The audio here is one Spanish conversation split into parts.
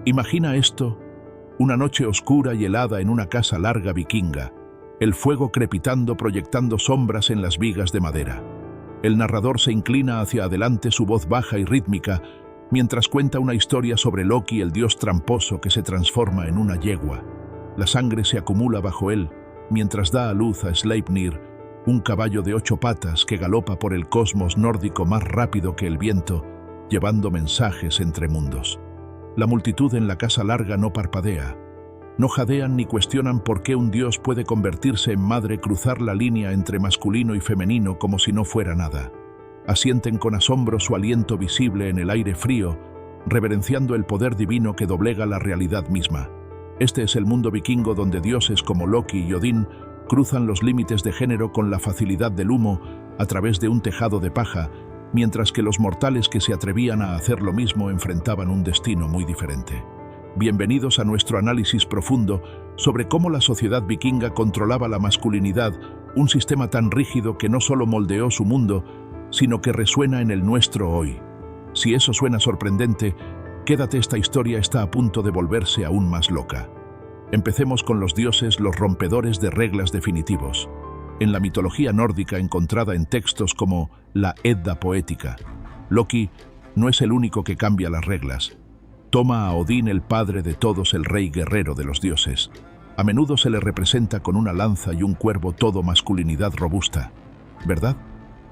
Imagina esto, una noche oscura y helada en una casa larga vikinga, el fuego crepitando proyectando sombras en las vigas de madera. El narrador se inclina hacia adelante, su voz baja y rítmica, mientras cuenta una historia sobre Loki, el dios tramposo que se transforma en una yegua. La sangre se acumula bajo él, mientras da a luz a Sleipnir, un caballo de 8 patas que galopa por el cosmos nórdico más rápido que el viento, llevando mensajes entre mundos. La multitud en la casa larga no parpadea. No jadean ni cuestionan por qué un dios puede convertirse en madre, cruzar la línea entre masculino y femenino como si no fuera nada. Asienten con asombro su aliento visible en el aire frío, reverenciando el poder divino que doblega la realidad misma. Este es el mundo vikingo donde dioses como Loki y Odín cruzan los límites de género con la facilidad del humo a través de un tejado de paja, mientras que los mortales que se atrevían a hacer lo mismo enfrentaban un destino muy diferente. Bienvenidos a nuestro análisis profundo sobre cómo la sociedad vikinga controlaba la masculinidad, un sistema tan rígido que no solo moldeó su mundo, sino que resuena en el nuestro hoy. Si eso suena sorprendente, quédate, esta historia está a punto de volverse aún más loca. Empecemos con los dioses, los rompedores de reglas definitivos. En la mitología nórdica encontrada en textos como la Edda poética, Loki no es el único que cambia las reglas. Toma a Odín, el padre de todos, el rey guerrero de los dioses. A menudo se le representa con una lanza y un cuervo, todo masculinidad robusta, ¿verdad?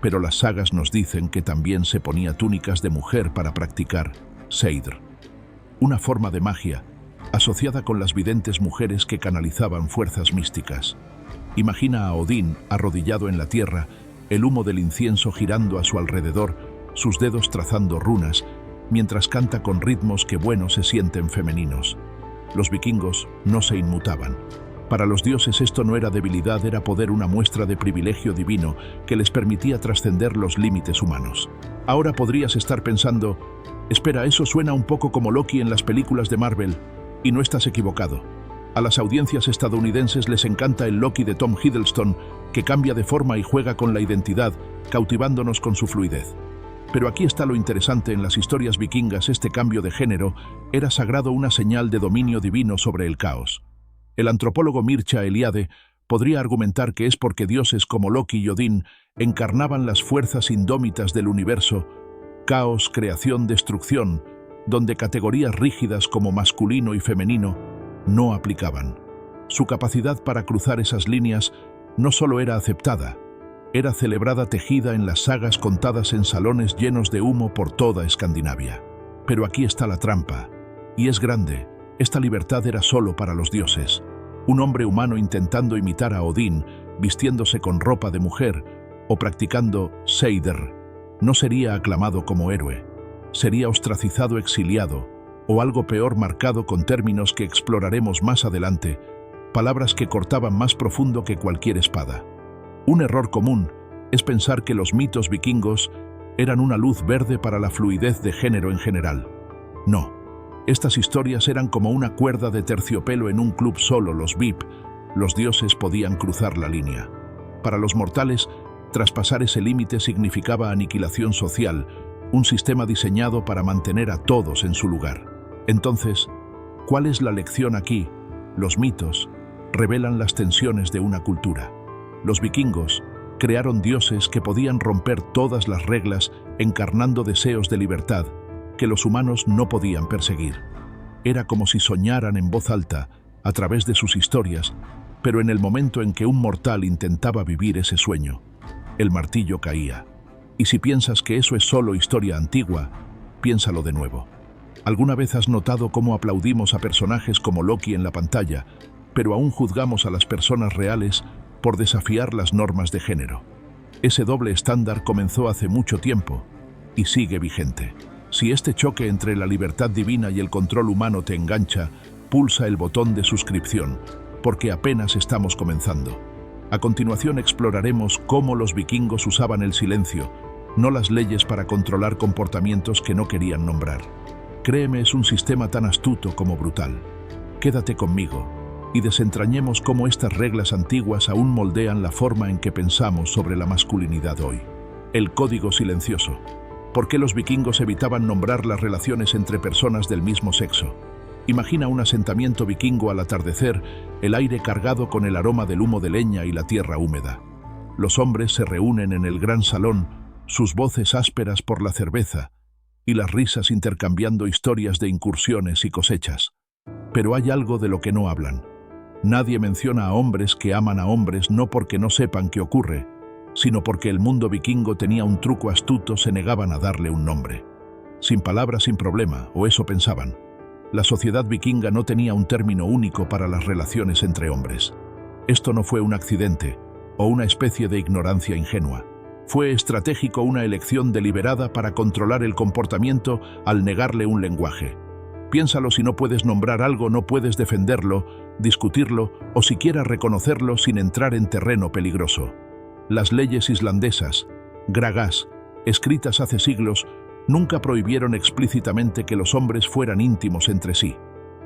Pero las sagas nos dicen que también se ponía túnicas de mujer para practicar Seidr, una forma de magia asociada con las videntes mujeres que canalizaban fuerzas místicas. Imagina a Odín arrodillado en la tierra, el humo del incienso girando a su alrededor, sus dedos trazando runas, mientras canta con ritmos que se sienten femeninos. Los vikingos no se inmutaban. Para los dioses esto no era debilidad, era poder, una muestra de privilegio divino que les permitía trascender los límites humanos. Ahora podrías estar pensando, espera, eso suena un poco como Loki en las películas de Marvel, y no estás equivocado. A las audiencias estadounidenses les encanta el Loki de Tom Hiddleston, que cambia de forma y juega con la identidad, cautivándonos con su fluidez. Pero aquí está lo interesante: en las historias vikingas este cambio de género era sagrado, una señal de dominio divino sobre el caos. El antropólogo Mircea Eliade podría argumentar que es porque dioses como Loki y Odín encarnaban las fuerzas indómitas del universo, caos, creación, destrucción, donde categorías rígidas como masculino y femenino no aplicaban. Su capacidad para cruzar esas líneas no solo era aceptada, era celebrada, tejida en las sagas contadas en salones llenos de humo por toda Escandinavia. Pero aquí está la trampa, y es grande. Esta libertad era solo para los dioses. Un hombre humano intentando imitar a Odín, vistiéndose con ropa de mujer o practicando Seidr, no sería aclamado como héroe. Sería ostracizado, exiliado, o algo peor, marcado con términos que exploraremos más adelante, palabras que cortaban más profundo que cualquier espada. Un error común es pensar que los mitos vikingos eran una luz verde para la fluidez de género en general. No, estas historias eran como una cuerda de terciopelo en un club. Solo los VIP, los dioses, podían cruzar la línea. Para los mortales, traspasar ese límite significaba aniquilación social, un sistema diseñado para mantener a todos en su lugar. Entonces, ¿cuál es la lección aquí? Los mitos revelan las tensiones de una cultura. Los vikingos crearon dioses que podían romper todas las reglas, encarnando deseos de libertad que los humanos no podían perseguir. Era como si soñaran en voz alta a través de sus historias, pero en el momento en que un mortal intentaba vivir ese sueño, el martillo caía. Y si piensas que eso es solo historia antigua, piénsalo de nuevo. ¿Alguna vez has notado cómo aplaudimos a personajes como Loki en la pantalla, pero aún juzgamos a las personas reales por desafiar las normas de género? Ese doble estándar comenzó hace mucho tiempo y sigue vigente. Si este choque entre la libertad divina y el control humano te engancha, pulsa el botón de suscripción, porque apenas estamos comenzando. A continuación exploraremos cómo los vikingos usaban el silencio, no las leyes, para controlar comportamientos que no querían nombrar. Créeme, es un sistema tan astuto como brutal. Quédate conmigo y desentrañemos cómo estas reglas antiguas aún moldean la forma en que pensamos sobre la masculinidad hoy. El código silencioso. ¿Por qué los vikingos evitaban nombrar las relaciones entre personas del mismo sexo? Imagina un asentamiento vikingo al atardecer, el aire cargado con el aroma del humo de leña y la tierra húmeda. Los hombres se reúnen en el gran salón, sus voces ásperas por la cerveza y las risas intercambiando historias de incursiones y cosechas. Pero hay algo de lo que no hablan. Nadie menciona a hombres que aman a hombres no porque no sepan qué ocurre, sino porque el mundo vikingo tenía un truco astuto, se negaban a darle un nombre. Sin palabras, sin problema, o eso pensaban. La sociedad vikinga no tenía un término único para las relaciones entre hombres. Esto no fue un accidente o una especie de ignorancia ingenua. Fue estratégico, una elección deliberada para controlar el comportamiento al negarle un lenguaje. Piénsalo, si no puedes nombrar algo, no puedes defenderlo, discutirlo o siquiera reconocerlo sin entrar en terreno peligroso. Las leyes islandesas, Gragas, escritas hace siglos, nunca prohibieron explícitamente que los hombres fueran íntimos entre sí.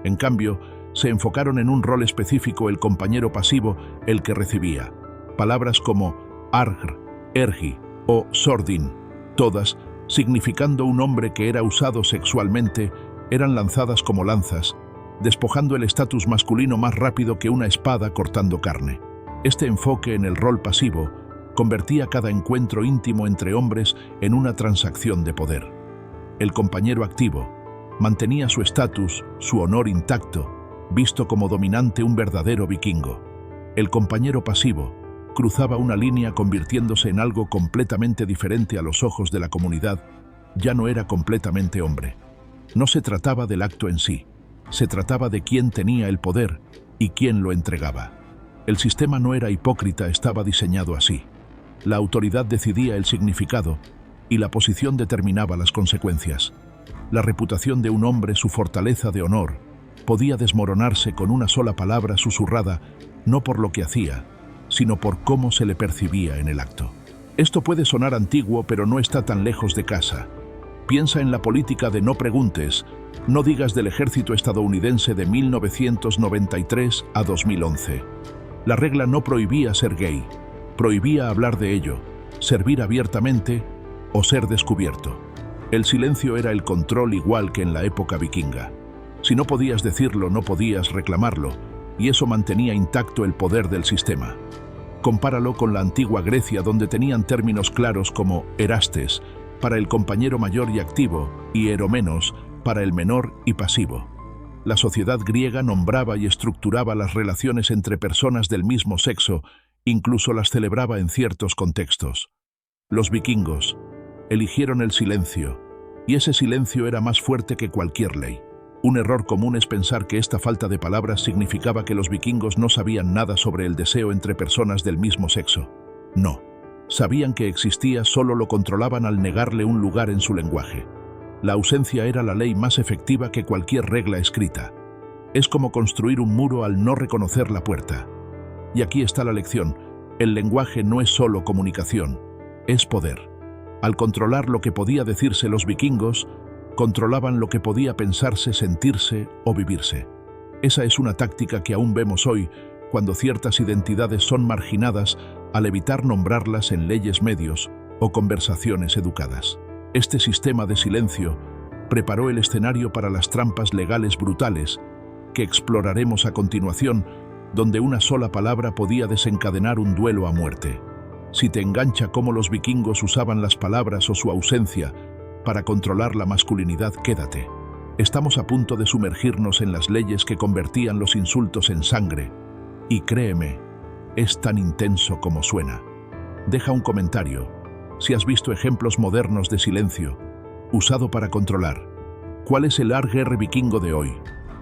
En cambio, se enfocaron en un rol específico, el compañero pasivo, el que recibía. Palabras como argr, ergi o sordin, todas, significando un hombre que era usado sexualmente, eran lanzadas como lanzas, despojando el estatus masculino más rápido que una espada cortando carne. Este enfoque en el rol pasivo convertía cada encuentro íntimo entre hombres en una transacción de poder. El compañero activo mantenía su estatus, su honor intacto, visto como dominante, un verdadero vikingo. El compañero pasivo cruzaba una línea convirtiéndose en algo completamente diferente a los ojos de la comunidad. Ya no era completamente hombre. No se trataba del acto en sí, se trataba de quién tenía el poder y quién lo entregaba. El sistema no era hipócrita, estaba diseñado así. La autoridad decidía el significado y la posición determinaba las consecuencias. La reputación de un hombre, su fortaleza de honor, podía desmoronarse con una sola palabra susurrada, no por lo que hacía, sino por cómo se le percibía en el acto. Esto puede sonar antiguo, pero no está tan lejos de casa. Piensa en la política de no preguntes, no digas del ejército estadounidense de 1993 a 2011. La regla no prohibía ser gay, prohibía hablar de ello, servir abiertamente o ser descubierto. El silencio era el control, igual que en la época vikinga. Si no podías decirlo, no podías reclamarlo, y eso mantenía intacto el poder del sistema. Compáralo con la antigua Grecia, donde tenían términos claros como erastes, para el compañero mayor y activo, y eromenos, para el menor y pasivo. La sociedad griega nombraba y estructuraba las relaciones entre personas del mismo sexo, incluso las celebraba en ciertos contextos. Los vikingos eligieron el silencio, y ese silencio era más fuerte que cualquier ley. Un error común es pensar que esta falta de palabras significaba que los vikingos no sabían nada sobre el deseo entre personas del mismo sexo. No. Sabían que existía, solo lo controlaban al negarle un lugar en su lenguaje. La ausencia era la ley más efectiva que cualquier regla escrita. Es como construir un muro al no reconocer la puerta. Y aquí está la lección. El lenguaje no es solo comunicación, es poder. Al controlar lo que podía decirse, los vikingos controlaban lo que podía pensarse, sentirse o vivirse. Esa es una táctica que aún vemos hoy, cuando ciertas identidades son marginadas al evitar nombrarlas en leyes, medios o conversaciones educadas. Este sistema de silencio preparó el escenario para las trampas legales brutales que exploraremos a continuación, donde una sola palabra podía desencadenar un duelo a muerte. Si te engancha cómo los vikingos usaban las palabras o su ausencia para controlar la masculinidad, quédate. Estamos a punto de sumergirnos en las leyes que convertían los insultos en sangre. Y créeme, es tan intenso como suena. Deja un comentario si has visto ejemplos modernos de silencio usado para controlar. ¿Cuál es el argr vikingo de hoy?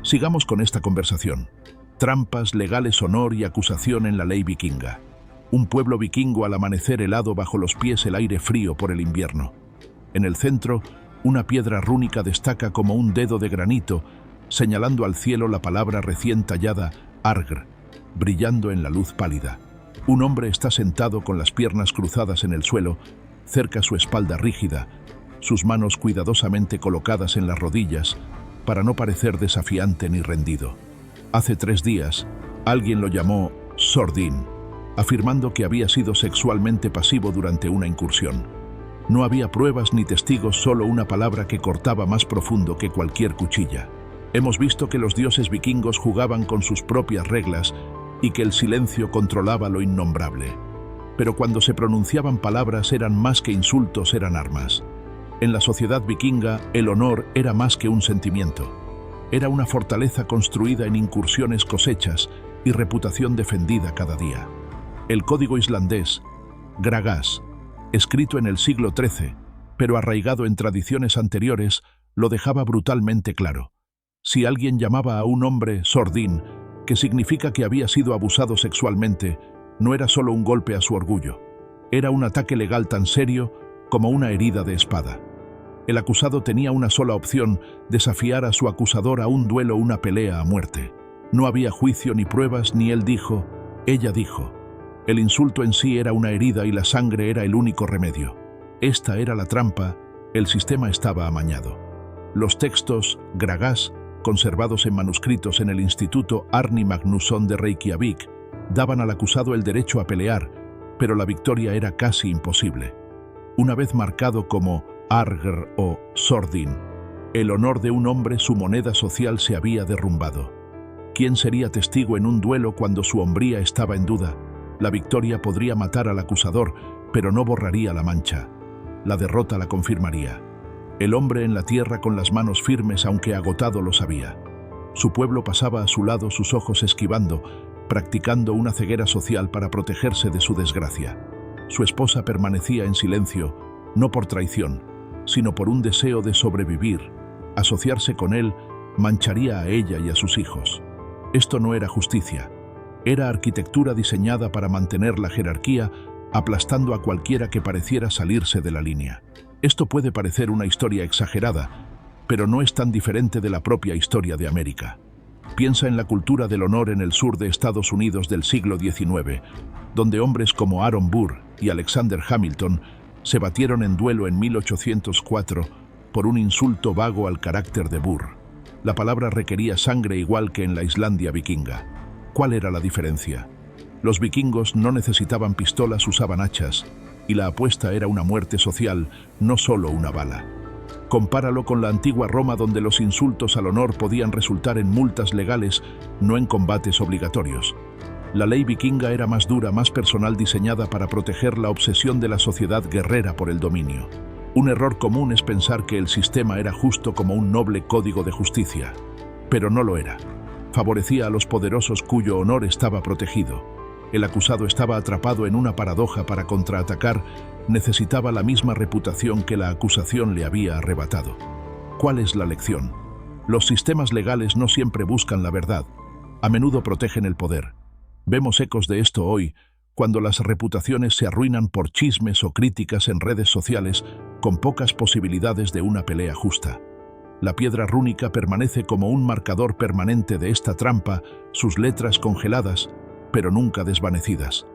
Sigamos con esta conversación. Trampas legales, honor y acusación en la ley vikinga. Un pueblo vikingo al amanecer, helado bajo los pies, el aire frío por el invierno. En el centro, una piedra rúnica destaca como un dedo de granito, señalando al cielo la palabra recién tallada, argr, brillando en la luz pálida. Un hombre está sentado con las piernas cruzadas en el suelo, cerca su espalda rígida, sus manos cuidadosamente colocadas en las rodillas, para no parecer desafiante ni rendido. Hace 3 días, alguien lo llamó Sordin, afirmando que había sido sexualmente pasivo durante una incursión. No había pruebas ni testigos, solo una palabra que cortaba más profundo que cualquier cuchilla. Hemos visto que los dioses vikingos jugaban con sus propias reglas y que el silencio controlaba lo innombrable. Pero cuando se pronunciaban palabras eran más que insultos, eran armas. En la sociedad vikinga, el honor era más que un sentimiento. Era una fortaleza construida en incursiones, cosechas y reputación defendida cada día. El código islandés, Gragas, escrito en el siglo XIII, pero arraigado en tradiciones anteriores, lo dejaba brutalmente claro. Si alguien llamaba a un hombre sordín, que significa que había sido abusado sexualmente, no era solo un golpe a su orgullo. Era un ataque legal tan serio como una herida de espada. El acusado tenía una sola opción: desafiar a su acusador a un duelo, una pelea a muerte. No había juicio ni pruebas, ni él dijo, ella dijo. El insulto en sí era una herida y la sangre era el único remedio. Esta era la trampa, el sistema estaba amañado. Los textos Gragas, conservados en manuscritos en el Instituto Árni Magnússon de Reykjavik, daban al acusado el derecho a pelear, pero la victoria era casi imposible. Una vez marcado como Argr o Sordin, el honor de un hombre, su moneda social, se había derrumbado. ¿Quién sería testigo en un duelo cuando su hombría estaba en duda? La victoria podría matar al acusador, pero no borraría la mancha. La derrota la confirmaría. El hombre en la tierra con las manos firmes, aunque agotado, lo sabía. Su pueblo pasaba a su lado, sus ojos esquivando, practicando una ceguera social para protegerse de su desgracia. Su esposa permanecía en silencio, no por traición, sino por un deseo de sobrevivir. Asociarse con él mancharía a ella y a sus hijos. Esto no era justicia. Era arquitectura diseñada para mantener la jerarquía, aplastando a cualquiera que pareciera salirse de la línea. Esto puede parecer una historia exagerada, pero no es tan diferente de la propia historia de América. Piensa en la cultura del honor en el sur de Estados Unidos del siglo XIX, donde hombres como Aaron Burr y Alexander Hamilton se batieron en duelo en 1804 por un insulto vago al carácter de Burr. La palabra requería sangre igual que en la Islandia vikinga. ¿Cuál era la diferencia? Los vikingos no necesitaban pistolas, usaban hachas, y la apuesta era una muerte social, no solo una bala. Compáralo con la antigua Roma, donde los insultos al honor podían resultar en multas legales, no en combates obligatorios. La ley vikinga era más dura, más personal, diseñada para proteger la obsesión de la sociedad guerrera por el dominio. Un error común es pensar que el sistema era justo como un noble código de justicia, pero no lo era. Favorecía a los poderosos cuyo honor estaba protegido. El acusado estaba atrapado en una paradoja. Para contraatacar, necesitaba la misma reputación que la acusación le había arrebatado. ¿Cuál es la lección? Los sistemas legales no siempre buscan la verdad, a menudo protegen el poder. Vemos ecos de esto hoy, cuando las reputaciones se arruinan por chismes o críticas en redes sociales, con pocas posibilidades de una pelea justa. La piedra rúnica permanece como un marcador permanente de esta trampa, sus letras congeladas, pero nunca desvanecidas.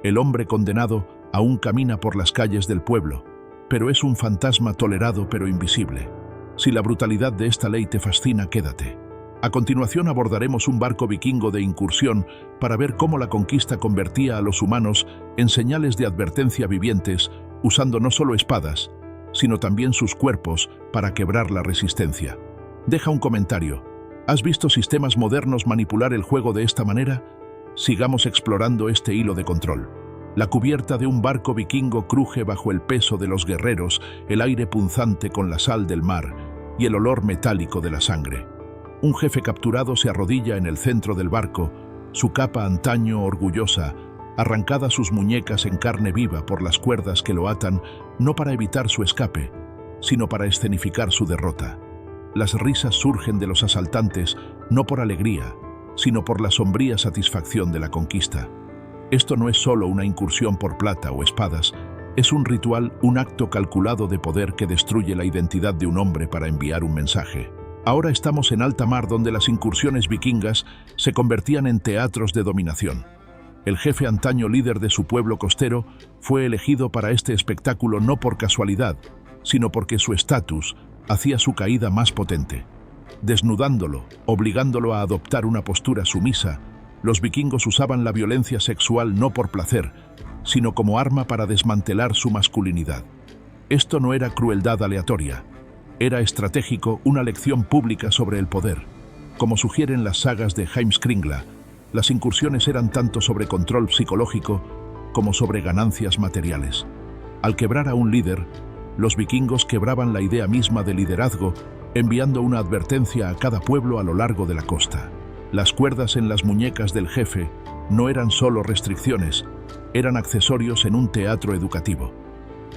El hombre condenado aún camina por las calles del pueblo, pero es un fantasma tolerado pero invisible. Si la brutalidad de esta ley te fascina, quédate. A continuación abordaremos un barco vikingo de incursión para ver cómo la conquista convertía a los humanos en señales de advertencia vivientes, usando no solo espadas, sino también sus cuerpos para quebrar la resistencia. Deja un comentario. ¿Has visto sistemas modernos manipular el juego de esta manera? Sigamos explorando este hilo de control. La cubierta de un barco vikingo cruje bajo el peso de los guerreros, el aire punzante con la sal del mar y el olor metálico de la sangre. Un jefe capturado se arrodilla en el centro del barco, su capa antaño orgullosa, arrancada sus muñecas en carne viva por las cuerdas que lo atan, no para evitar su escape, sino para escenificar su derrota. Las risas surgen de los asaltantes, no por alegría, sino por la sombría satisfacción de la conquista. Esto no es solo una incursión por plata o espadas, es un ritual, un acto calculado de poder que destruye la identidad de un hombre para enviar un mensaje. Ahora estamos en alta mar, donde las incursiones vikingas se convertían en teatros de dominación. El jefe antaño líder de su pueblo costero fue elegido para este espectáculo no por casualidad, sino porque su estatus hacía su caída más potente. Desnudándolo, obligándolo a adoptar una postura sumisa, los vikingos usaban la violencia sexual no por placer, sino como arma para desmantelar su masculinidad. Esto no era crueldad aleatoria, era estratégico, una lección pública sobre el poder. Como sugieren las sagas de Heimskringla, las incursiones eran tanto sobre control psicológico como sobre ganancias materiales. Al quebrar a un líder, los vikingos quebraban la idea misma de liderazgo, enviando una advertencia a cada pueblo a lo largo de la costa. Las cuerdas en las muñecas del jefe no eran solo restricciones, eran accesorios en un teatro educativo.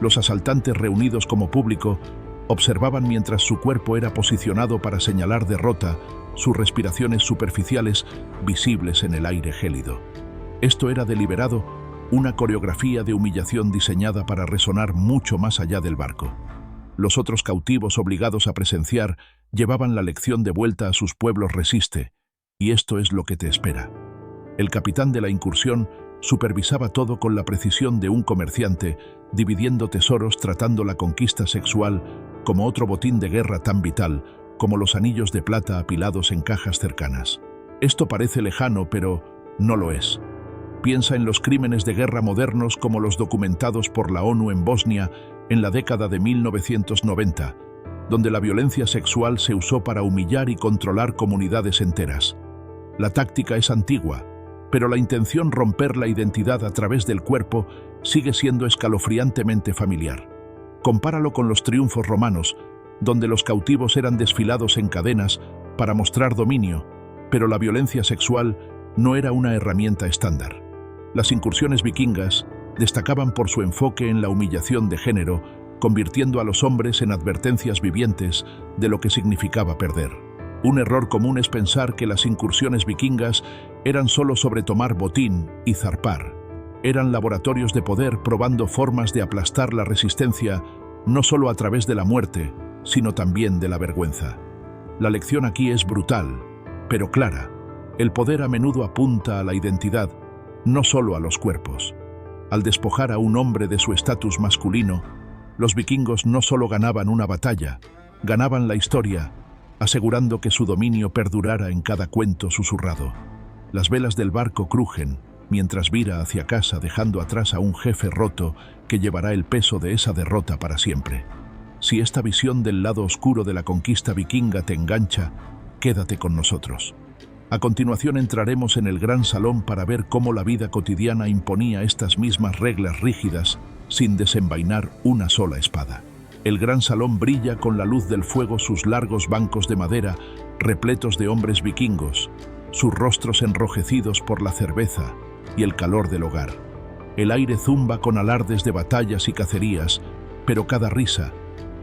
Los asaltantes reunidos como público observaban mientras su cuerpo era posicionado para señalar derrota, sus respiraciones superficiales visibles en el aire gélido. Esto era deliberado, una coreografía de humillación diseñada para resonar mucho más allá del barco. Los otros cautivos obligados a presenciar llevaban la lección de vuelta a sus pueblos: resiste, y esto es lo que te espera. El capitán de la incursión supervisaba todo con la precisión de un comerciante, dividiendo tesoros, tratando la conquista sexual como otro botín de guerra tan vital como los anillos de plata apilados en cajas cercanas. Esto parece lejano, pero no lo es. Piensa en los crímenes de guerra modernos como los documentados por la ONU en Bosnia en la década de 1990, donde la violencia sexual se usó para humillar y controlar comunidades enteras. La táctica es antigua, pero la intención romper la identidad a través del cuerpo sigue siendo escalofriantemente familiar. Compáralo con los triunfos romanos, donde los cautivos eran desfilados en cadenas para mostrar dominio, pero la violencia sexual no era una herramienta estándar. Las incursiones vikingas destacaban por su enfoque en la humillación de género, convirtiendo a los hombres en advertencias vivientes de lo que significaba perder. Un error común es pensar que las incursiones vikingas eran solo sobre tomar botín y zarpar. Eran laboratorios de poder probando formas de aplastar la resistencia, no solo a través de la muerte, sino también de la vergüenza. La lección aquí es brutal, pero clara. El poder a menudo apunta a la identidad, no solo a los cuerpos. Al despojar a un hombre de su estatus masculino, los vikingos no solo ganaban una batalla, ganaban la historia, asegurando que su dominio perdurara en cada cuento susurrado. Las velas del barco crujen mientras vira hacia casa, dejando atrás a un jefe roto que llevará el peso de esa derrota para siempre. Si esta visión del lado oscuro de la conquista vikinga te engancha, quédate con nosotros. A continuación entraremos en el gran salón para ver cómo la vida cotidiana imponía estas mismas reglas rígidas sin desenvainar una sola espada. El gran salón brilla con la luz del fuego, sus largos bancos de madera repletos de hombres vikingos, sus rostros enrojecidos por la cerveza y el calor del hogar. El aire zumba con alardes de batallas y cacerías, pero cada risa,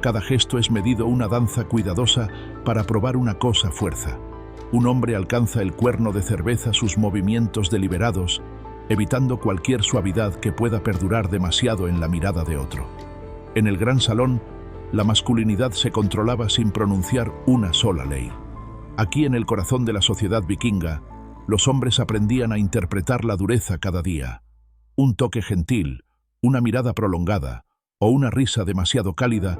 cada gesto es medido una danza cuidadosa para probar una cosa: fuerza. Un hombre alcanza el cuerno de cerveza, sus movimientos deliberados, evitando cualquier suavidad que pueda perdurar demasiado en la mirada de otro. En el gran salón, la masculinidad se controlaba sin pronunciar una sola ley. Aquí, en el corazón de la sociedad vikinga, los hombres aprendían a interpretar la dureza cada día. Un toque gentil, una mirada prolongada o una risa demasiado cálida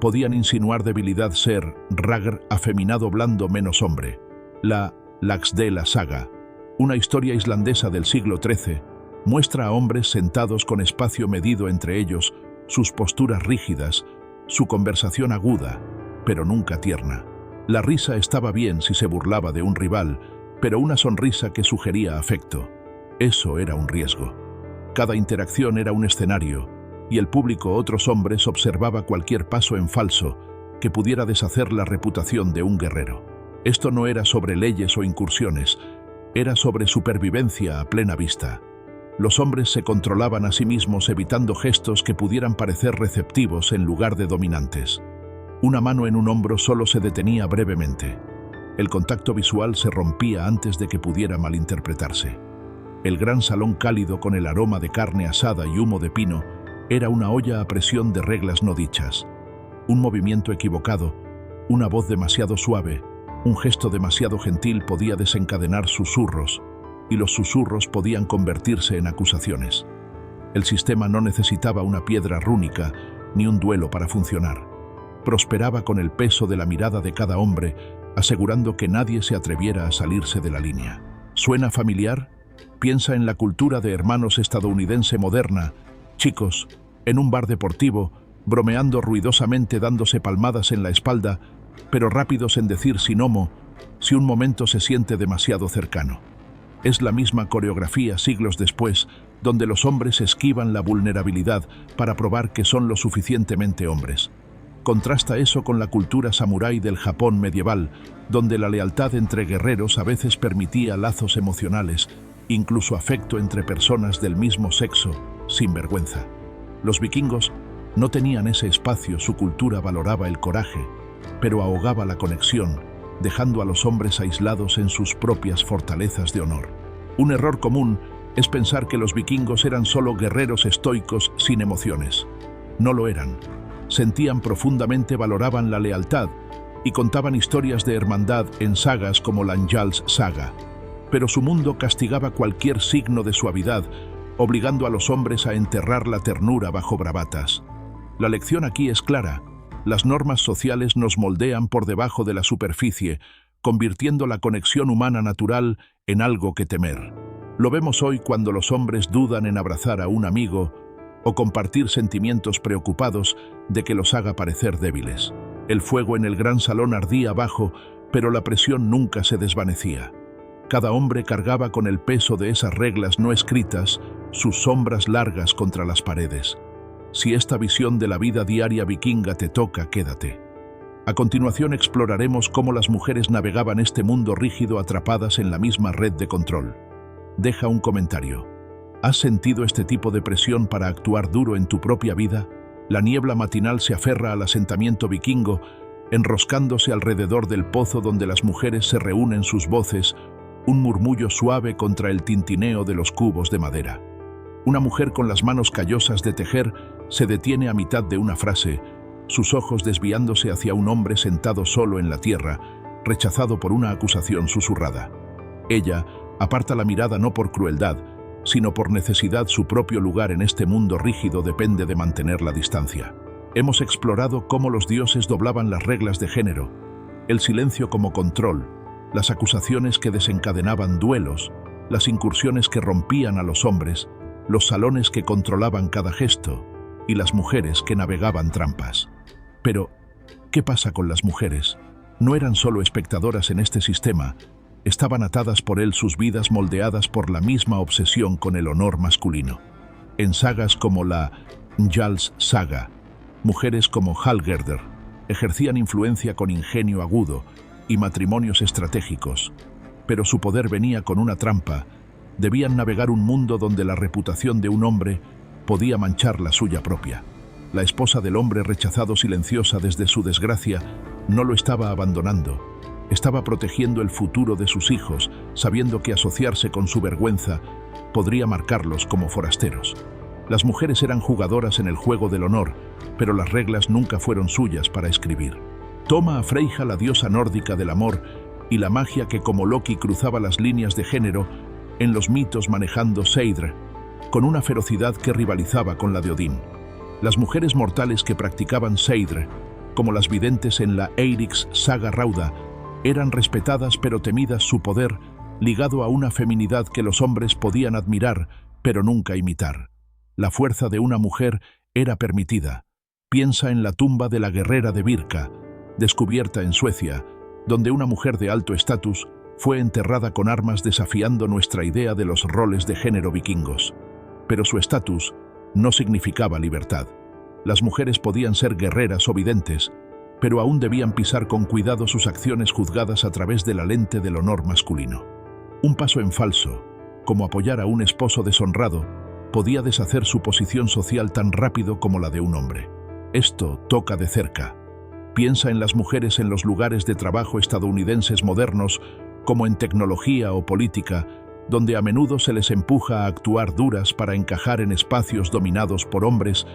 podían insinuar debilidad. Ser Ragr, afeminado, blando, menos hombre. La Laxdela Saga, una historia islandesa del siglo XIII, muestra a hombres sentados con espacio medido entre ellos, sus posturas rígidas, su conversación aguda, pero nunca tierna. La risa estaba bien si se burlaba de un rival, pero una sonrisa que sugería afecto, eso era un riesgo. Cada interacción era un escenario, y el público, otros hombres, observaba cualquier paso en falso que pudiera deshacer la reputación de un guerrero. Esto no era sobre leyes o incursiones, era sobre supervivencia a plena vista. Los hombres se controlaban a sí mismos, evitando gestos que pudieran parecer receptivos en lugar de dominantes. Una mano en un hombro solo se detenía brevemente. El contacto visual se rompía antes de que pudiera malinterpretarse. El gran salón cálido, con el aroma de carne asada y humo de pino, era una olla a presión de reglas no dichas. Un movimiento equivocado, una voz demasiado suave, un gesto demasiado gentil podía desencadenar susurros, y los susurros podían convertirse en acusaciones. El sistema no necesitaba una piedra rúnica ni un duelo para funcionar. Prosperaba con el peso de la mirada de cada hombre, asegurando que nadie se atreviera a salirse de la línea. ¿Suena familiar? Piensa en la cultura de hermanos estadounidense moderna, chicos, en un bar deportivo, bromeando ruidosamente, dándose palmadas en la espalda, pero rápidos en decir sin homo, si un momento se siente demasiado cercano. Es la misma coreografía siglos después, donde los hombres esquivan la vulnerabilidad para probar que son lo suficientemente hombres. Contrasta eso con la cultura samurái del Japón medieval, donde la lealtad entre guerreros a veces permitía lazos emocionales, incluso afecto entre personas del mismo sexo, sin vergüenza. Los vikingos no tenían ese espacio, su cultura valoraba el coraje, pero ahogaba la conexión, dejando a los hombres aislados en sus propias fortalezas de honor. Un error común es pensar que los vikingos eran solo guerreros estoicos sin emociones. No lo eran. Sentían profundamente, valoraban la lealtad y contaban historias de hermandad en sagas como la Njál's saga. Pero su mundo castigaba cualquier signo de suavidad, obligando a los hombres a enterrar la ternura bajo bravatas. La lección aquí es clara. Las normas sociales nos moldean por debajo de la superficie, convirtiendo la conexión humana natural en algo que temer. Lo vemos hoy cuando los hombres dudan en abrazar a un amigo o compartir sentimientos preocupados de que los haga parecer débiles. El fuego en el gran salón ardía abajo, pero la presión nunca se desvanecía. Cada hombre cargaba con el peso de esas reglas no escritas, sus sombras largas contra las paredes. Si esta visión de la vida diaria vikinga te toca, quédate. A continuación exploraremos cómo las mujeres navegaban este mundo rígido atrapadas en la misma red de control. Deja un comentario. ¿Has sentido este tipo de presión para actuar duro en tu propia vida? La niebla matinal se aferra al asentamiento vikingo, enroscándose alrededor del pozo donde las mujeres se reúnen, sus voces, un murmullo suave contra el tintineo de los cubos de madera. Una mujer con las manos callosas de tejer se detiene a mitad de una frase, sus ojos desviándose hacia un hombre sentado solo en la tierra, rechazado por una acusación susurrada. Ella aparta la mirada no por crueldad, sino por necesidad. Su propio lugar en este mundo rígido depende de mantener la distancia. Hemos explorado cómo los dioses doblaban las reglas de género, el silencio como control, las acusaciones que desencadenaban duelos, las incursiones que rompían a los hombres, los salones que controlaban cada gesto y las mujeres que navegaban trampas. Pero, ¿qué pasa con las mujeres? No eran solo espectadoras en este sistema, estaban atadas por él, sus vidas moldeadas por la misma obsesión con el honor masculino. En sagas como la Njál's saga, mujeres como Hallgerður ejercían influencia con ingenio agudo y matrimonios estratégicos, pero su poder venía con una trampa. Debían navegar un mundo donde la reputación de un hombre podía manchar la suya propia. La esposa del hombre rechazado, silenciosa desde su desgracia, no lo estaba abandonando. Estaba protegiendo el futuro de sus hijos, sabiendo que asociarse con su vergüenza podría marcarlos como forasteros. Las mujeres eran jugadoras en el juego del honor, pero las reglas nunca fueron suyas para escribir. Toma a Freyja, la diosa nórdica del amor, y la magia que como Loki cruzaba las líneas de género en los mitos, manejando Seidr, con una ferocidad que rivalizaba con la de Odín. Las mujeres mortales que practicaban Seidr, como las videntes en la Eiríks saga rauda, eran respetadas pero temidas. Su poder, ligado a una feminidad que los hombres podían admirar, pero nunca imitar. La fuerza de una mujer era permitida. Piensa en la tumba de la guerrera de Birka, descubierta en Suecia, donde una mujer de alto estatus fue enterrada con armas, desafiando nuestra idea de los roles de género vikingos. Pero su estatus no significaba libertad. Las mujeres podían ser guerreras o videntes, pero aún debían pisar con cuidado sus acciones, juzgadas a través de la lente del honor masculino. Un paso en falso, como apoyar a un esposo deshonrado, podía deshacer su posición social tan rápido como la de un hombre. Esto toca de cerca. Piensa en las mujeres en los lugares de trabajo estadounidenses modernos, como en tecnología o política, donde a menudo se les empuja a actuar duras para encajar en espacios dominados por hombres,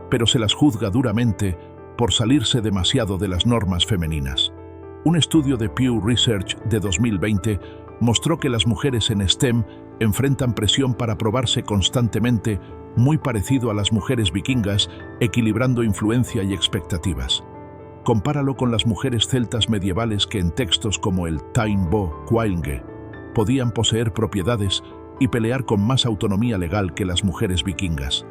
pero se las juzga duramente por salirse demasiado de las normas femeninas. Un estudio de Pew Research de 2020 mostró que las mujeres en STEM enfrentan presión para probarse constantemente, muy parecido a las mujeres vikingas, equilibrando influencia y expectativas. Compáralo con las mujeres celtas medievales que en textos como el Táin Bo Cuailnge podían poseer propiedades y pelear con más autonomía legal que las mujeres vikingas.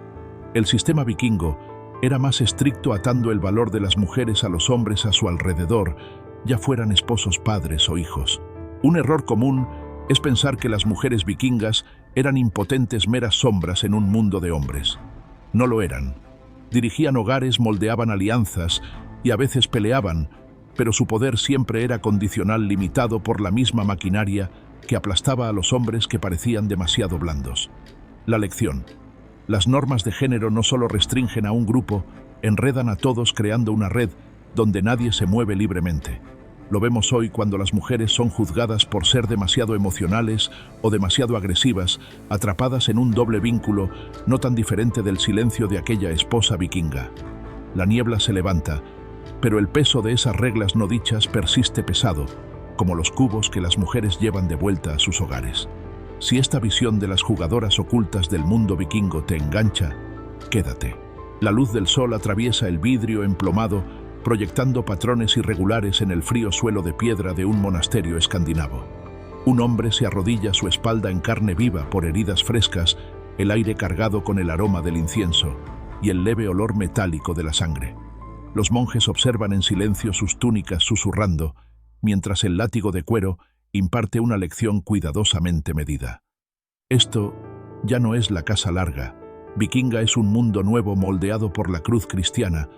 El sistema vikingo era más estricto, atando el valor de las mujeres a los hombres a su alrededor, ya fueran esposos, padres o hijos. Un error común es pensar que las mujeres vikingas eran impotentes meras sombras en un mundo de hombres. No lo eran. Dirigían hogares, moldeaban alianzas y a veces peleaban, pero su poder siempre era condicional, limitado por la misma maquinaria que aplastaba a los hombres que parecían demasiado blandos. La lección: las normas de género no solo restringen a un grupo, enredan a todos creando una red donde nadie se mueve libremente. Lo vemos hoy cuando las mujeres son juzgadas por ser demasiado emocionales o demasiado agresivas, atrapadas en un doble vínculo no tan diferente del silencio de aquella esposa vikinga. La niebla se levanta, pero el peso de esas reglas no dichas persiste pesado, como los cubos que las mujeres llevan de vuelta a sus hogares. Si esta visión de las jugadoras ocultas del mundo vikingo te engancha, quédate. La luz del sol atraviesa el vidrio emplomado, proyectando patrones irregulares en el frío suelo de piedra de un monasterio escandinavo. Un hombre se arrodilla, su espalda en carne viva por heridas frescas, el aire cargado con el aroma del incienso y el leve olor metálico de la sangre. Los monjes observan en silencio sus túnicas susurrando, mientras el látigo de cuero imparte una lección cuidadosamente medida. Esto ya no es la casa larga. Vikinga es un mundo nuevo moldeado por la cruz cristiana,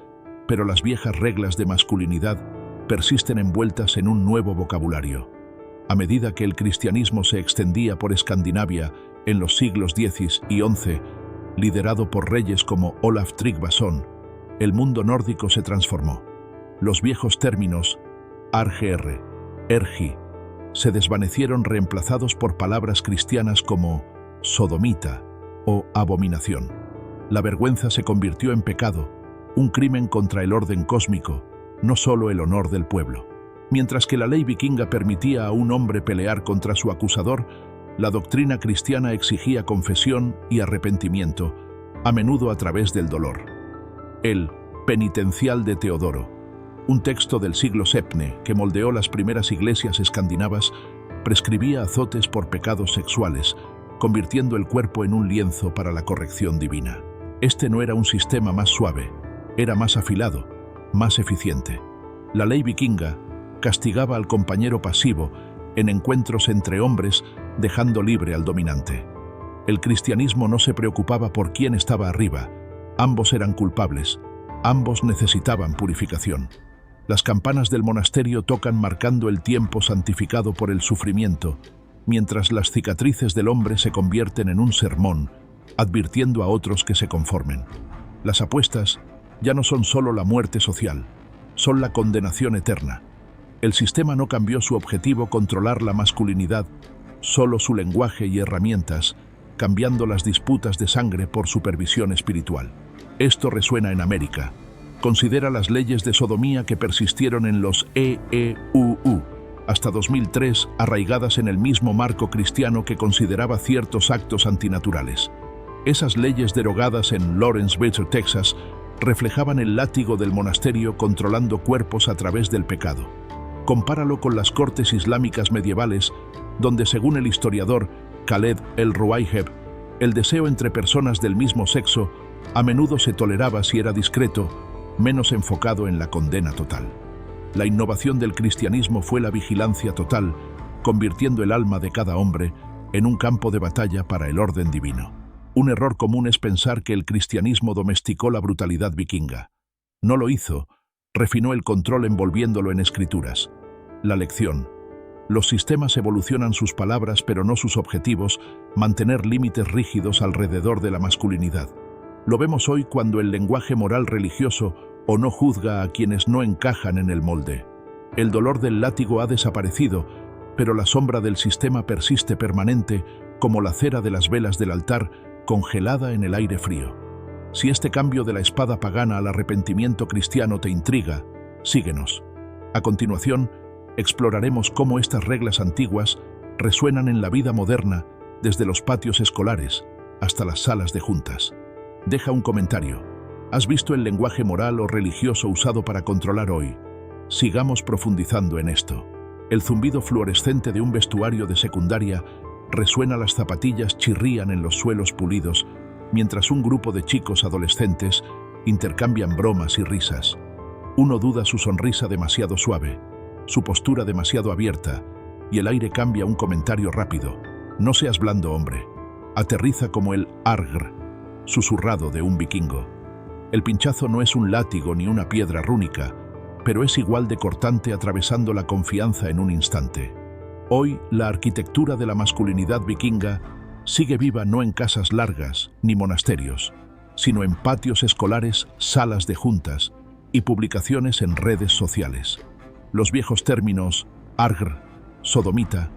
pero las viejas reglas de masculinidad persisten envueltas en un nuevo vocabulario. A medida que el cristianismo se extendía por Escandinavia en los siglos X y XI, liderado por reyes como Olaf Tryggvason, el mundo nórdico se transformó. Los viejos términos argr, ergi, se desvanecieron, reemplazados por palabras cristianas como sodomita o abominación. La vergüenza se convirtió en pecado, un crimen contra el orden cósmico, no solo el honor del pueblo. Mientras que la ley vikinga permitía a un hombre pelear contra su acusador, la doctrina cristiana exigía confesión y arrepentimiento, a menudo a través del dolor. El Penitencial de Teodoro, un texto del siglo VII que moldeó las primeras iglesias escandinavas, prescribía azotes por pecados sexuales, convirtiendo el cuerpo en un lienzo para la corrección divina. Este no era un sistema más suave, era más afilado, más eficiente. La ley vikinga castigaba al compañero pasivo en encuentros entre hombres, dejando libre al dominante. El cristianismo no se preocupaba por quién estaba arriba. Ambos eran culpables, ambos necesitaban purificación. Las campanas del monasterio tocan marcando el tiempo santificado por el sufrimiento, mientras las cicatrices del hombre se convierten en un sermón, advirtiendo a otros que se conformen. Las apuestas ya no son solo la muerte social, son la condenación eterna. El sistema no cambió su objetivo, controlar la masculinidad, solo su lenguaje y herramientas, cambiando las disputas de sangre por supervisión espiritual. Esto resuena en América. Considera las leyes de sodomía que persistieron en los EEUU hasta 2003, arraigadas en el mismo marco cristiano que consideraba ciertos actos antinaturales. Esas leyes, derogadas en Lawrenceville, Texas, reflejaban el látigo del monasterio controlando cuerpos a través del pecado. Compáralo con las cortes islámicas medievales, donde, según el historiador Khaled el-Ruwayheb, el deseo entre personas del mismo sexo a menudo se toleraba si era discreto, menos enfocado en la condena total. La innovación del cristianismo fue la vigilancia total, convirtiendo el alma de cada hombre en un campo de batalla para el orden divino. Un error común es pensar que el cristianismo domesticó la brutalidad vikinga. No lo hizo, refinó el control envolviéndolo en escrituras. La lección: los sistemas evolucionan sus palabras pero no sus objetivos, mantener límites rígidos alrededor de la masculinidad. Lo vemos hoy cuando el lenguaje moral religioso o no juzga a quienes no encajan en el molde. El dolor del látigo ha desaparecido, pero la sombra del sistema persiste permanente, como la cera de las velas del altar, congelada en el aire frío. Si este cambio de la espada pagana al arrepentimiento cristiano te intriga, síguenos. A continuación, exploraremos cómo estas reglas antiguas resuenan en la vida moderna, desde los patios escolares hasta las salas de juntas. Deja un comentario. ¿Has visto el lenguaje moral o religioso usado para controlar hoy? Sigamos profundizando en esto. El zumbido fluorescente de un vestuario de secundaria resuena, las zapatillas chirrían en los suelos pulidos, mientras un grupo de chicos adolescentes intercambian bromas y risas. Uno duda, su sonrisa demasiado suave, su postura demasiado abierta, y el aire cambia un comentario rápido. No seas blando, hombre. Aterriza como el argr, susurrado de un vikingo. El pinchazo no es un látigo ni una piedra rúnica, pero es igual de cortante atravesando la confianza en un instante. Hoy, la arquitectura de la masculinidad vikinga sigue viva no en casas largas ni monasterios, sino en patios escolares, salas de juntas y publicaciones en redes sociales. Los viejos términos argr, sodomita,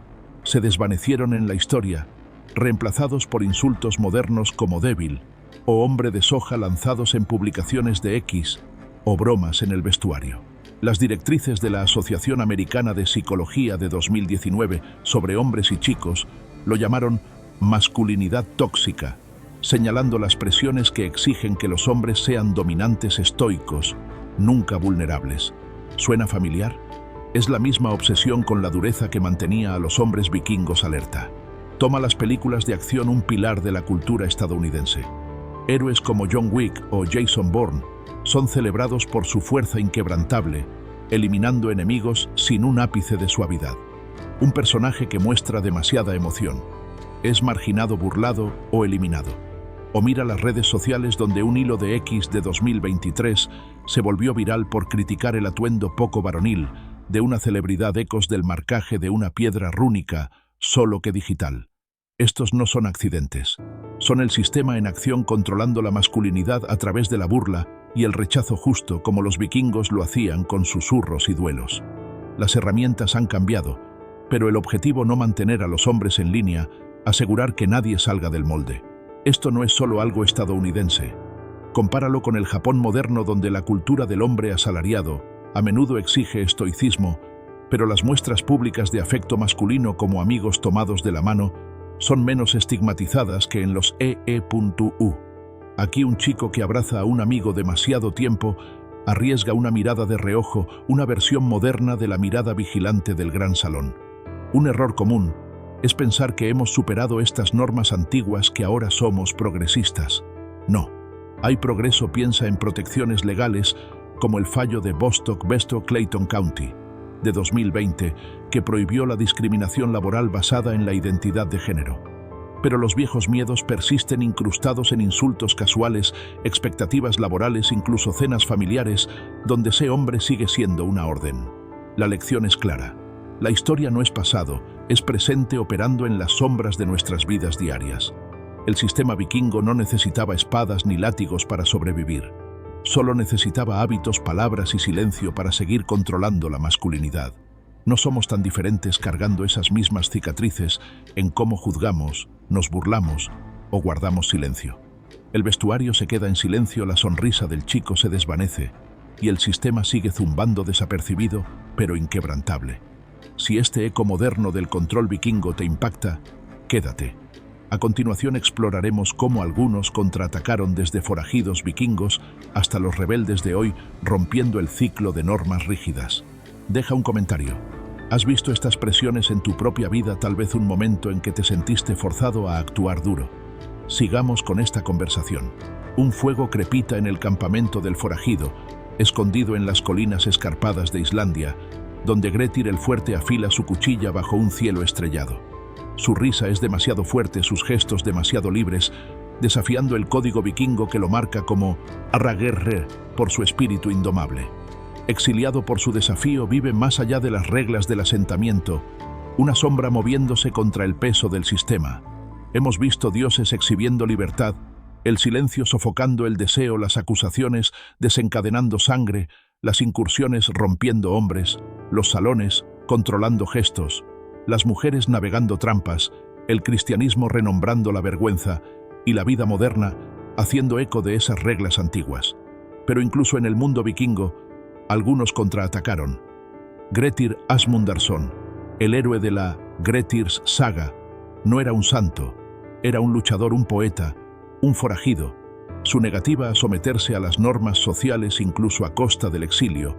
se desvanecieron en la historia, reemplazados por insultos modernos como débil o hombre de soja lanzados en publicaciones de X o bromas en el vestuario. Las directrices de la Asociación Americana de Psicología de 2019 sobre hombres y chicos lo llamaron masculinidad tóxica, señalando las presiones que exigen que los hombres sean dominantes estoicos, nunca vulnerables. ¿Suena familiar? Es la misma obsesión con la dureza que mantenía a los hombres vikingos alerta. Toma las películas de acción un pilar de la cultura estadounidense. Héroes como John Wick o Jason Bourne son celebrados por su fuerza inquebrantable, eliminando enemigos sin un ápice de suavidad. Un personaje que muestra demasiada emoción. Es marginado, burlado o eliminado. O mira las redes sociales donde un hilo de X de 2023 se volvió viral por criticar el atuendo poco varonil de una celebridad, ecos del marcaje de una piedra rúnica, solo que digital. Estos no son accidentes. Son el sistema en acción controlando la masculinidad a través de la burla y el rechazo justo, como los vikingos lo hacían con susurros y duelos. Las herramientas han cambiado, pero el objetivo no mantener a los hombres en línea, asegurar que nadie salga del molde. Esto no es solo algo estadounidense. Compáralo con el Japón moderno, donde la cultura del hombre asalariado a menudo exige estoicismo, pero las muestras públicas de afecto masculino como amigos tomados de la mano son menos estigmatizadas que en los EE.U. Aquí un chico que abraza a un amigo demasiado tiempo arriesga una mirada de reojo, una versión moderna de la mirada vigilante del gran salón. Un error común es pensar que hemos superado estas normas antiguas, que ahora somos progresistas. No, hay progreso. Piensa en protecciones legales como el fallo de Bostock-Clayton County de 2020, que prohibió la discriminación laboral basada en la identidad de género. Pero los viejos miedos persisten, incrustados en insultos casuales, expectativas laborales, incluso cenas familiares, donde ser hombre sigue siendo una orden. La lección es clara. La historia no es pasado, es presente, operando en las sombras de nuestras vidas diarias. El sistema vikingo no necesitaba espadas ni látigos para sobrevivir. Solo necesitaba hábitos, palabras y silencio para seguir controlando la masculinidad. No somos tan diferentes, cargando esas mismas cicatrices en cómo juzgamos, nos burlamos o guardamos silencio. El vestuario se queda en silencio, la sonrisa del chico se desvanece y el sistema sigue zumbando desapercibido, pero inquebrantable. Si este eco moderno del control vikingo te impacta, quédate. A continuación exploraremos cómo algunos contraatacaron, desde forajidos vikingos hasta los rebeldes de hoy, rompiendo el ciclo de normas rígidas. Deja un comentario. ¿Has visto estas presiones en tu propia vida? Tal vez un momento en que te sentiste forzado a actuar duro. Sigamos con esta conversación. Un fuego crepita en el campamento del forajido, escondido en las colinas escarpadas de Islandia, donde Grettir el fuerte afila su cuchilla bajo un cielo estrellado. Su risa es demasiado fuerte, sus gestos demasiado libres, desafiando el código vikingo que lo marca como Arragerre por su espíritu indomable. Exiliado por su desafío, vive más allá de las reglas del asentamiento, una sombra moviéndose contra el peso del sistema. Hemos visto dioses exhibiendo libertad, el silencio sofocando el deseo, las acusaciones desencadenando sangre, las incursiones rompiendo hombres, los salones controlando gestos, las mujeres navegando trampas, el cristianismo renombrando la vergüenza y la vida moderna haciendo eco de esas reglas antiguas. Pero incluso en el mundo vikingo, algunos contraatacaron. Grettir Asmundarson, el héroe de la Grettir's Saga, no era un santo, era un luchador, un poeta, un forajido. Su negativa a someterse a las normas sociales, incluso a costa del exilio,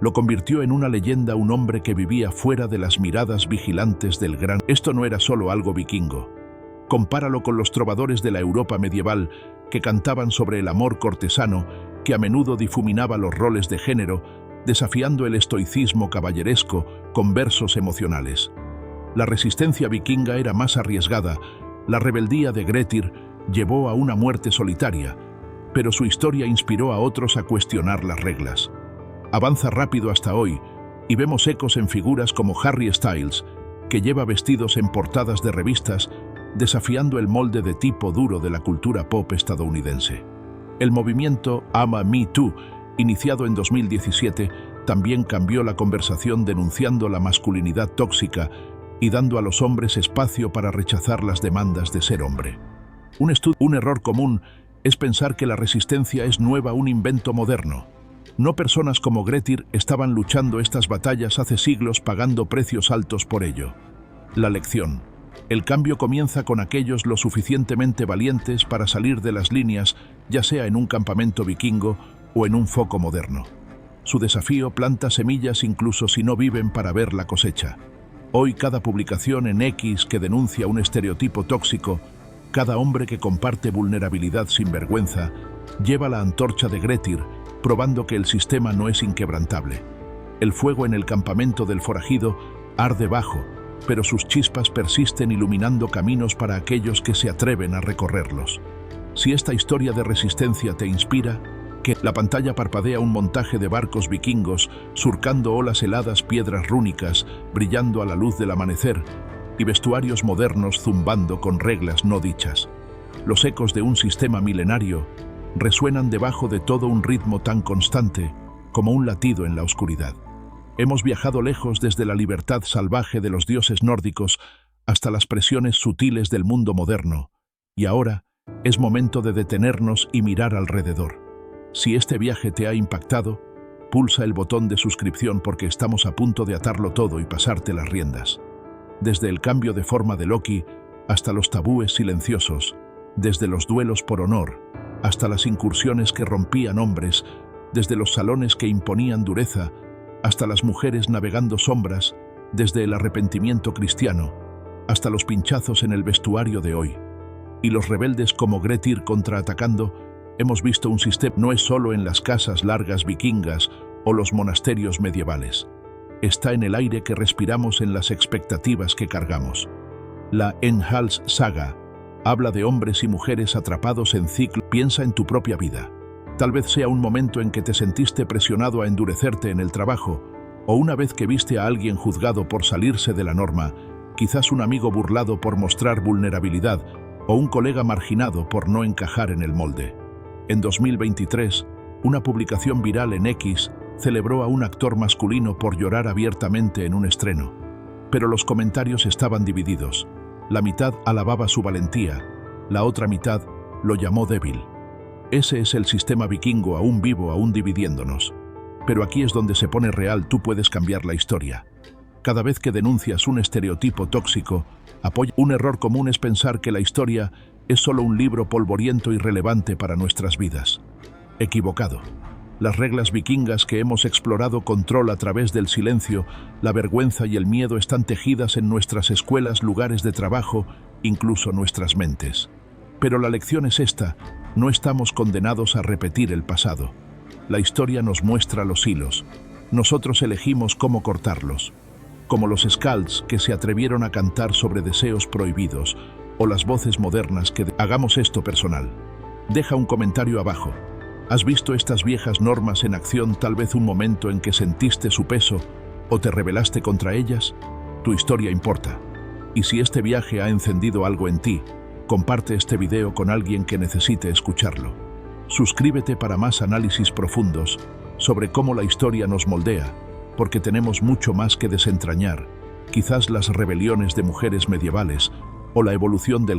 lo convirtió en una leyenda, un hombre que vivía fuera de las miradas vigilantes del gran. Esto no era solo algo vikingo. Compáralo con los trovadores de la Europa medieval, que cantaban sobre el amor cortesano, que a menudo difuminaba los roles de género, desafiando el estoicismo caballeresco con versos emocionales. La resistencia vikinga era más arriesgada. La rebeldía de Grettir llevó a una muerte solitaria, pero su historia inspiró a otros a cuestionar las reglas. Avanza rápido hasta hoy y vemos ecos en figuras como Harry Styles, que lleva vestidos en portadas de revistas, desafiando el molde de tipo duro de la cultura pop estadounidense. El movimiento Me Too, iniciado en 2017, también cambió la conversación denunciando la masculinidad tóxica y dando a los hombres espacio para rechazar las demandas de ser hombre. Un error común es pensar que la resistencia es nueva, un invento moderno. No, personas como Grettir estaban luchando estas batallas hace siglos, pagando precios altos por ello. La lección: el cambio comienza con aquellos lo suficientemente valientes para salir de las líneas, ya sea en un campamento vikingo o en un foco moderno. Su desafío planta semillas incluso si no viven para ver la cosecha. Hoy, cada publicación en X que denuncia un estereotipo tóxico, cada hombre que comparte vulnerabilidad sin vergüenza, lleva la antorcha de Grettir, probando que el sistema no es inquebrantable. El fuego en el campamento del forajido arde bajo, pero sus chispas persisten iluminando caminos para aquellos que se atreven a recorrerlos. Si esta historia de resistencia te inspira, que la pantalla parpadea un montaje de barcos vikingos surcando olas heladas, piedras rúnicas brillando a la luz del amanecer y vestuarios modernos zumbando con reglas no dichas. Los ecos de un sistema milenario resuenan debajo de todo un ritmo tan constante como un latido en la oscuridad. Hemos viajado lejos, desde la libertad salvaje de los dioses nórdicos hasta las presiones sutiles del mundo moderno, y ahora es momento de detenernos y mirar alrededor. Si este viaje te ha impactado, pulsa el botón de suscripción, porque estamos a punto de atarlo todo y pasarte las riendas. Desde el cambio de forma de Loki hasta los tabúes silenciosos, desde los duelos por honor hasta las incursiones que rompían hombres, desde los salones que imponían dureza hasta las mujeres navegando sombras, desde el arrepentimiento cristiano hasta los pinchazos en el vestuario de hoy, y los rebeldes como Grettir contraatacando, hemos visto un sistema. No es solo en las casas largas vikingas o los monasterios medievales. Está en el aire que respiramos, en las expectativas que cargamos. La Enhals Saga habla de hombres y mujeres atrapados en ciclo. Piensa en tu propia vida. Tal vez sea un momento en que te sentiste presionado a endurecerte en el trabajo, o una vez que viste a alguien juzgado por salirse de la norma, quizás un amigo burlado por mostrar vulnerabilidad, o un colega marginado por no encajar en el molde. En 2023, una publicación viral en X celebró a un actor masculino por llorar abiertamente en un estreno. Pero los comentarios estaban divididos. La mitad alababa su valentía, la otra mitad lo llamó débil. Ese es el sistema vikingo, aún vivo, aún dividiéndonos. Pero aquí es donde se pone real. Tú puedes cambiar la historia. Cada vez que denuncias un estereotipo tóxico, apoya. Un error común es pensar que la historia es solo un libro polvoriento y relevante para nuestras vidas. Equivocado. Las reglas vikingas que hemos explorado control a través del silencio, la vergüenza y el miedo están tejidas en nuestras escuelas, lugares de trabajo, incluso nuestras mentes. Pero la lección es esta: no estamos condenados a repetir el pasado. La historia nos muestra los hilos. Nosotros elegimos cómo cortarlos. Como los Skalds que se atrevieron a cantar sobre deseos prohibidos, o las voces modernas que... Hagamos esto personal. Deja un comentario abajo. ¿Has visto estas viejas normas en acción? Tal vez un momento en que sentiste su peso o te rebelaste contra ellas. Tu historia importa. Y si este viaje ha encendido algo en ti, comparte este video con alguien que necesite escucharlo. Suscríbete para más análisis profundos sobre cómo la historia nos moldea, porque tenemos mucho más que desentrañar, quizás las rebeliones de mujeres medievales o la evolución del